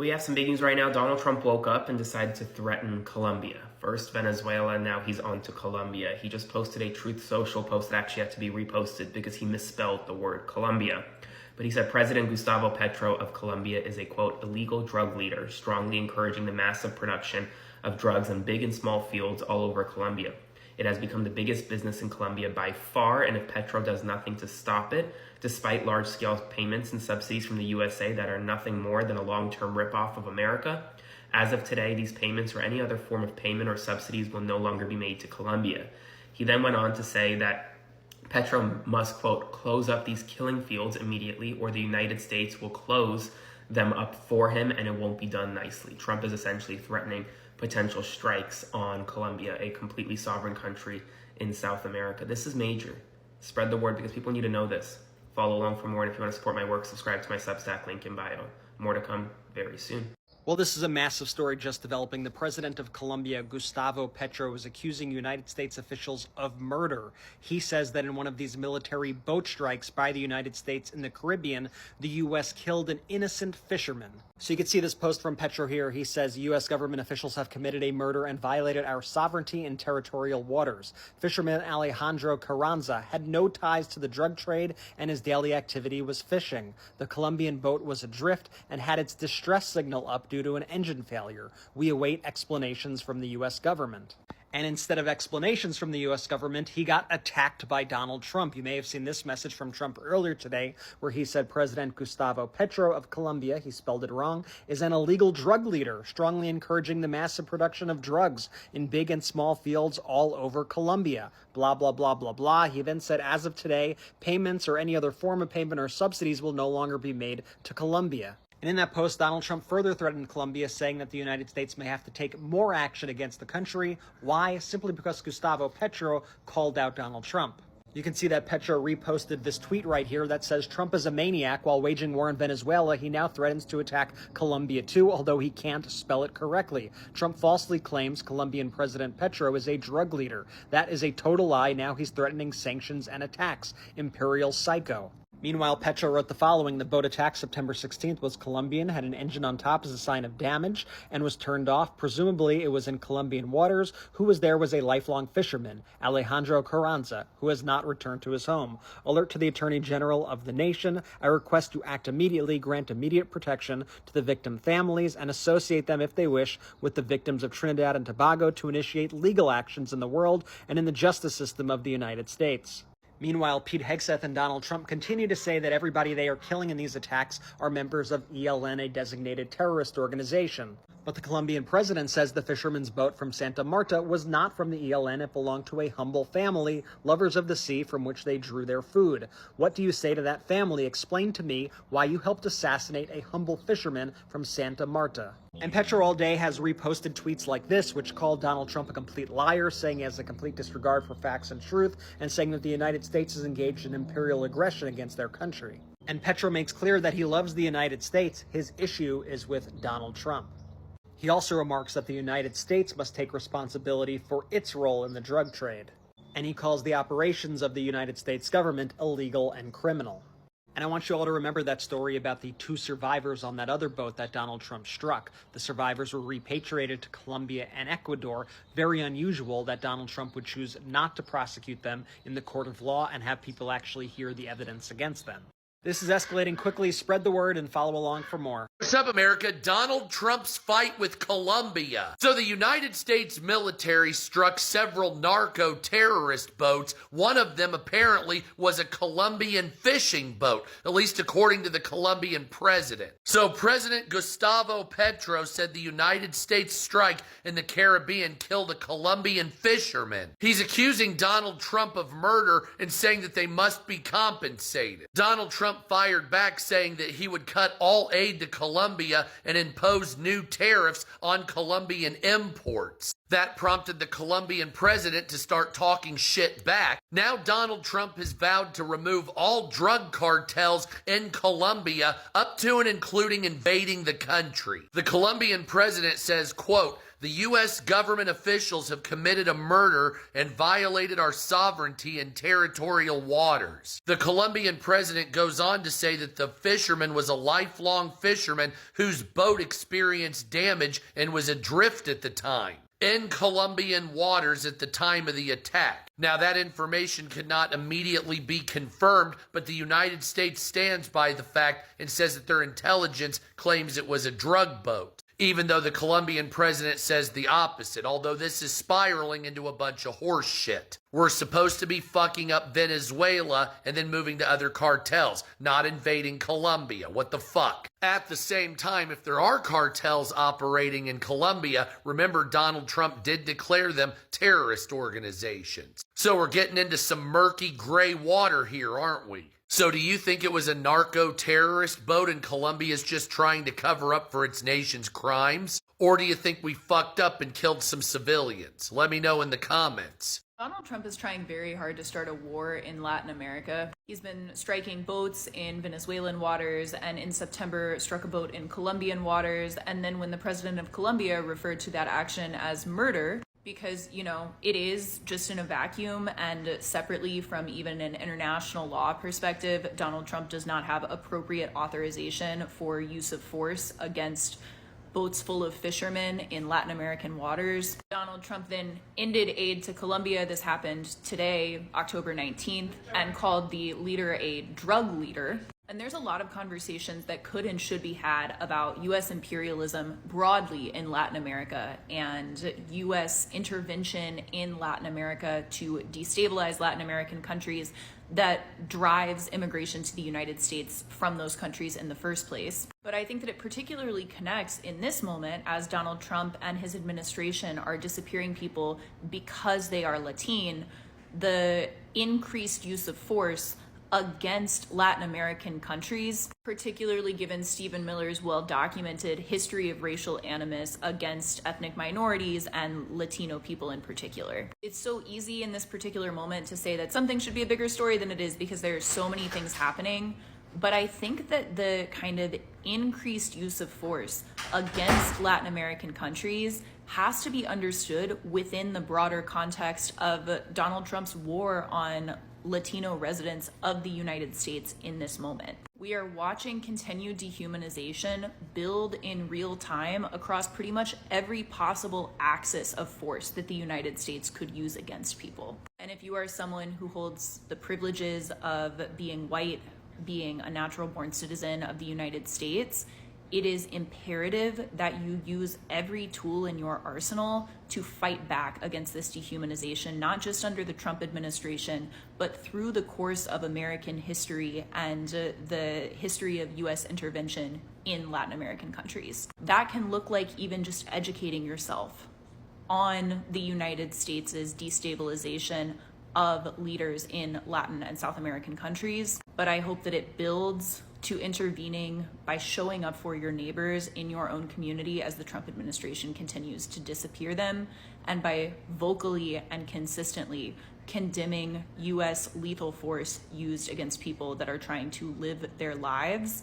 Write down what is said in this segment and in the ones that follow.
We have some big news right now. Donald Trump woke up and decided to threaten Colombia. First Venezuela, and now he's on to Colombia. He just posted a Truth Social post that actually had to be reposted because he misspelled the word Colombia. But he said President Gustavo Petro of Colombia is a, quote, illegal drug leader, strongly encouraging the massive production of drugs in big and small fields all over Colombia. It has become the biggest business in Colombia by far, and if Petro does nothing to stop it, despite large-scale payments and subsidies from the USA that are nothing more than a long-term ripoff of America, as of today, these payments or any other form of payment or subsidies will no longer be made to Colombia. He then went on to say that Petro must, quote, close up these killing fields immediately, or the United States will close them up for him, and it won't be done nicely. Trump is essentially threatening potential strikes on Colombia, a completely sovereign country in South America. This is major. Spread the word because people need to know this. Follow along for more, and if you want to support my work, subscribe to my Substack, link in bio. More to come very soon. Well, this is a massive story just developing. The president of Colombia, Gustavo Petro, is accusing United States officials of murder. He says that in one of these military boat strikes by the United States in the Caribbean, the U.S. killed an innocent fisherman. So you can see this post from Petro here. He says U.S. government officials have committed a murder and violated our sovereignty in territorial waters. Fisherman Alejandro Carranza had no ties to the drug trade, and his daily activity was fishing. The Colombian boat was adrift and had its distress signal up due to an engine failure. We await explanations from the U.S. government. And instead of explanations from the U.S. government, he got attacked by Donald Trump. You may have seen this message from Trump earlier today, where he said President Gustavo Petro of Colombia, he spelled it wrong, is an illegal drug leader, strongly encouraging the massive production of drugs in big and small fields all over Colombia. Blah, blah, blah, blah, blah. He then said, as of today, payments or any other form of payment or subsidies will no longer be made to Colombia. And in that post, Donald Trump further threatened Colombia, saying that the United States may have to take more action against the country. Why? Simply because Gustavo Petro called out Donald Trump. You can see that Petro reposted this tweet right here that says Trump is a maniac while waging war in Venezuela. He now threatens to attack Colombia too, although he can't spell it correctly. Trump falsely claims Colombian President Petro is a drug leader. That is a total lie. Now he's threatening sanctions and attacks. Imperial psycho. Meanwhile, Petro wrote the following: the boat attack September 16th was Colombian, had an engine on top as a sign of damage, and was turned off. Presumably, it was in Colombian waters. Who was there was a lifelong fisherman, Alejandro Carranza, who has not returned to his home. Alert to the Attorney General of the nation. I request you act immediately, grant immediate protection to the victim families, and associate them, if they wish, with the victims of Trinidad and Tobago to initiate legal actions in the world and in the justice system of the United States. Meanwhile, Pete Hegseth and Donald Trump continue to say that everybody they are killing in these attacks are members of ELN, a designated terrorist organization. But the Colombian president says the fisherman's boat from Santa Marta was not from the ELN. It belonged to a humble family, lovers of the sea, from which they drew their food. What do you say to that family? Explain to me why you helped assassinate a humble fisherman from Santa Marta. And Petro all day has reposted tweets like this, which called Donald Trump a complete liar, saying he has a complete disregard for facts and truth, and saying that the United States is engaged in imperial aggression against their country. And Petro makes clear that he loves the United States. His issue is with Donald Trump. He also remarks that the United States must take responsibility for its role in the drug trade. And he calls the operations of the United States government illegal and criminal. And I want you all to remember that story about the 2 survivors on that other boat that Donald Trump struck. The survivors were repatriated to Colombia and Ecuador. Very unusual that Donald Trump would choose not to prosecute them in the court of law and have people actually hear the evidence against them. This is escalating quickly. Spread the word and follow along for more. What's up, America? Donald Trump's fight with Colombia. So the United States military struck several narco-terrorist boats. One of them apparently was a Colombian fishing boat, at least according to the Colombian president. So President Gustavo Petro said the United States strike in the Caribbean killed a Colombian fisherman. He's accusing Donald Trump of murder and saying that they must be compensated. Donald Trump fired back, saying that he would cut all aid to Colombia and impose new tariffs on Colombian imports. That prompted the Colombian president to start talking shit back. Now Donald Trump has vowed to remove all drug cartels in Colombia, up to and including invading the country. The Colombian president says, quote, The U.S. government officials have committed a murder and violated our sovereignty and territorial waters. The Colombian president goes on to say that the fisherman was a lifelong fisherman whose boat experienced damage and was adrift at the time in Colombian waters at the time of the attack. Now, that information could not immediately be confirmed, but the United States stands by the fact and says that their intelligence claims it was a drug boat, even though the Colombian president says the opposite, although this is spiraling into a bunch of horse shit. We're supposed to be fucking up Venezuela and then moving to other cartels, not invading Colombia. What the fuck? At the same time, if there are cartels operating in Colombia, remember Donald Trump did declare them terrorist organizations. So we're getting into some murky gray water here, aren't we? So do you think it was a narco-terrorist boat and Colombia's just trying to cover up for its nation's crimes? Or do you think we fucked up and killed some civilians? Let me know in the comments. Donald Trump is trying very hard to start a war in Latin America. He's been striking boats in Venezuelan waters, and in September struck a boat in Colombian waters. And then when the president of Colombia referred to that action as murder, because, you know, it is just in a vacuum and separately from even an international law perspective, Donald Trump does not have appropriate authorization for use of force against boats full of fishermen in Latin American waters. Donald Trump then ended aid to Colombia. This happened today, October 19th, and called the leader a drug leader. And there's a lot of conversations that could and should be had about U.S. imperialism broadly in Latin America and U.S. intervention in Latin America to destabilize Latin American countries that drives immigration to the United States from those countries in the first place. But I think that it particularly connects in this moment as Donald Trump and his administration are disappearing people because they are Latin, the increased use of force against Latin American countries, particularly given Stephen Miller's well-documented history of racial animus against ethnic minorities and Latino people in particular. It's so easy in this particular moment to say that something should be a bigger story than it is because there are so many things happening. But I think that the kind of increased use of force against Latin American countries has to be understood within the broader context of Donald Trump's war on Latino residents of the United States in this moment. We are watching continued dehumanization build in real time across pretty much every possible axis of force that the United States could use against people. And if you are someone who holds the privileges of being white, being a natural-born citizen of the United States, it is imperative that you use every tool in your arsenal to fight back against this dehumanization, not just under the Trump administration, but through the course of American history and the history of U.S. intervention in Latin American countries. That can look like even just educating yourself on the United States' destabilization of leaders in Latin and South American countries. But I hope that it builds to intervening by showing up for your neighbors in your own community as the Trump administration continues to disappear them, and by vocally and consistently condemning U.S. lethal force used against people that are trying to live their lives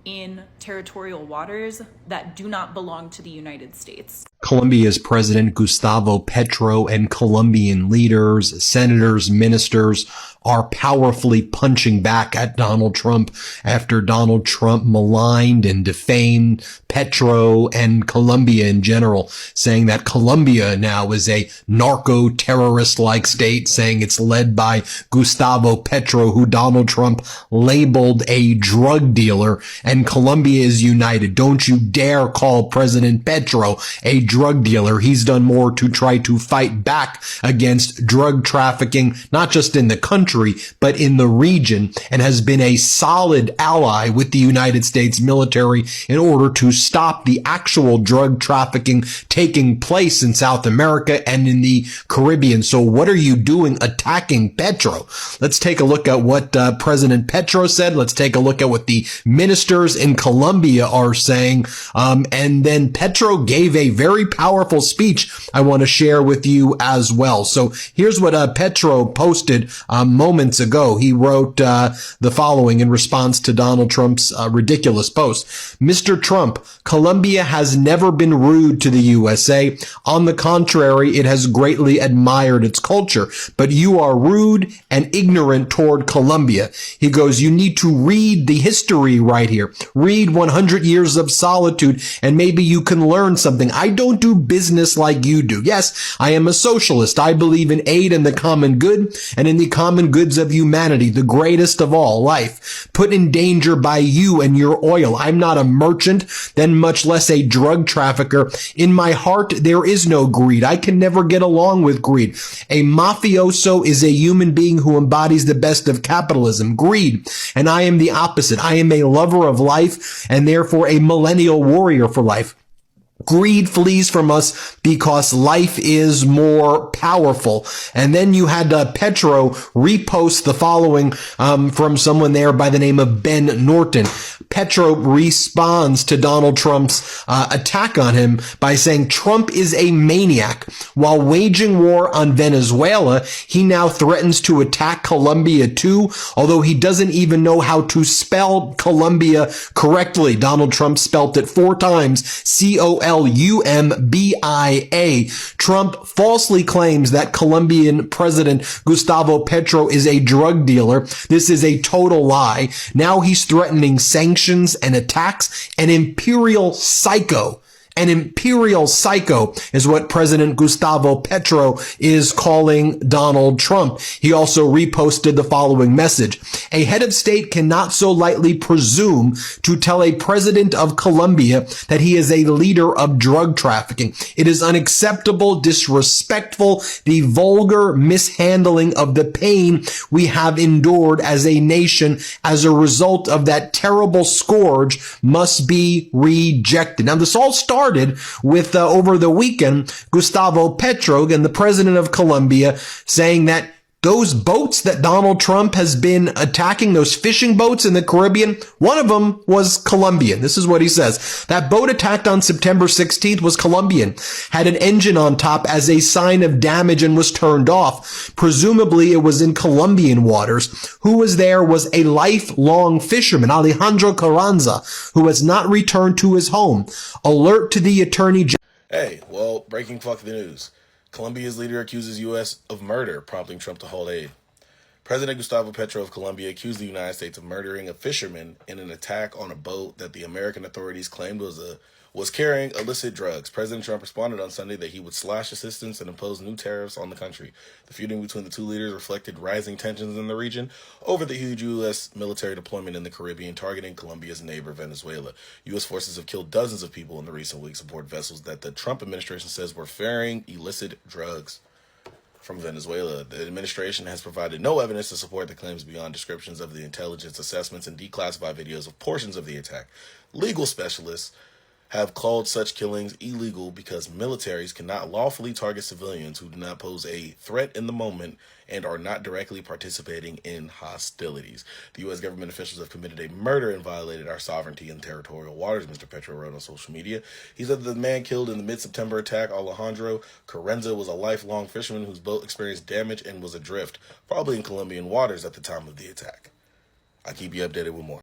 in territorial waters that do not belong to the United States. Colombia's President Gustavo Petro and Colombian leaders, senators, ministers are powerfully punching back at Donald Trump after Donald Trump maligned and defamed Petro and Colombia in general, saying that Colombia now is a narco-terrorist-like state, saying it's led by Gustavo Petro, who Donald Trump labeled a drug dealer, and Colombia is united. Don't you dare call President Petro a drug dealer. He's done more to try to fight back against drug trafficking, not just in the country, but in the region, and has been a solid ally with the United States military in order to stop the actual drug trafficking taking place in South America and in the Caribbean. So what are you doing attacking Petro? Let's take a look at what President Petro said. Let's take a look at what the ministers in Colombia are saying. And then Petro gave a very very powerful speech I want to share with you as well. So here's what Petro posted moments ago. He wrote the following in response to Donald Trump's ridiculous post. Mr. Trump, Colombia has never been rude to the USA. On the contrary, it has greatly admired its culture. But you are rude and ignorant toward Colombia. He goes, you need to read the history right here. Read 100 Years of Solitude, and maybe you can learn something. I don't do business like you do. Yes, I am a socialist. I believe in aid and the common good and in the common goods of humanity, the greatest of all, life, put in danger by you and your oil. I'm not a merchant, then much less a drug trafficker. In my heart, there is no greed. I can never get along with greed. A mafioso is a human being who embodies the best of capitalism, greed. And I am the opposite. I am a lover of life and therefore a millennial warrior for life. Greed flees from us because life is more powerful. And then you had Petro repost the following from someone there by the name of Ben Norton. Petro responds to Donald Trump's attack on him by saying Trump is a maniac. While waging war on Venezuela, he now threatens to attack Colombia too, although he doesn't even know how to spell Colombia correctly. Donald Trump spelt it 4 times, Columbia. Trump falsely claims that Colombian President Gustavo Petro is a drug dealer. This is a total lie. Now he's threatening sanctions and attacks. An imperial psycho. An imperial psycho is what President Gustavo Petro is calling Donald Trump. He also reposted the following message. A head of state cannot so lightly presume to tell a president of Colombia that he is a leader of drug trafficking. It is unacceptable, disrespectful, the vulgar mishandling of the pain we have endured as a nation as a result of that terrible scourge must be rejected. Now, this all started with over the weekend, Gustavo Petro, and the president of Colombia, saying that those boats that Donald Trump has been attacking, those fishing boats in the Caribbean, one of them was Colombian. This is what he says. That boat attacked on September 16th was Colombian, had an engine on top as a sign of damage and was turned off. Presumably it was in Colombian waters. Who was there was a lifelong fisherman, Alejandro Carranza, who has not returned to his home. Alert to the Attorney General. Hey, well, breaking fuck the news. Colombia's leader accuses U.S. of murder, prompting Trump to halt aid. President Gustavo Petro of Colombia accused the United States of murdering a fisherman in an attack on a boat that the American authorities claimed was carrying illicit drugs. President Trump responded on Sunday that he would slash assistance and impose new tariffs on the country. The feuding between the two leaders reflected rising tensions in the region over the huge U.S. military deployment in the Caribbean targeting Colombia's neighbor, Venezuela. U.S. forces have killed dozens of people in the recent weeks aboard vessels that the Trump administration says were ferrying illicit drugs from Venezuela. The administration has provided no evidence to support the claims beyond descriptions of the intelligence assessments and declassified videos of portions of the attack. Legal specialists have called such killings illegal because militaries cannot lawfully target civilians who do not pose a threat in the moment and are not directly participating in hostilities. The U.S. government officials have committed a murder and violated our sovereignty in territorial waters, Mr. Petro wrote on social media. He said that the man killed in the mid-September attack, Alejandro Carranza, was a lifelong fisherman whose boat experienced damage and was adrift, probably in Colombian waters at the time of the attack. I'll keep you updated with more.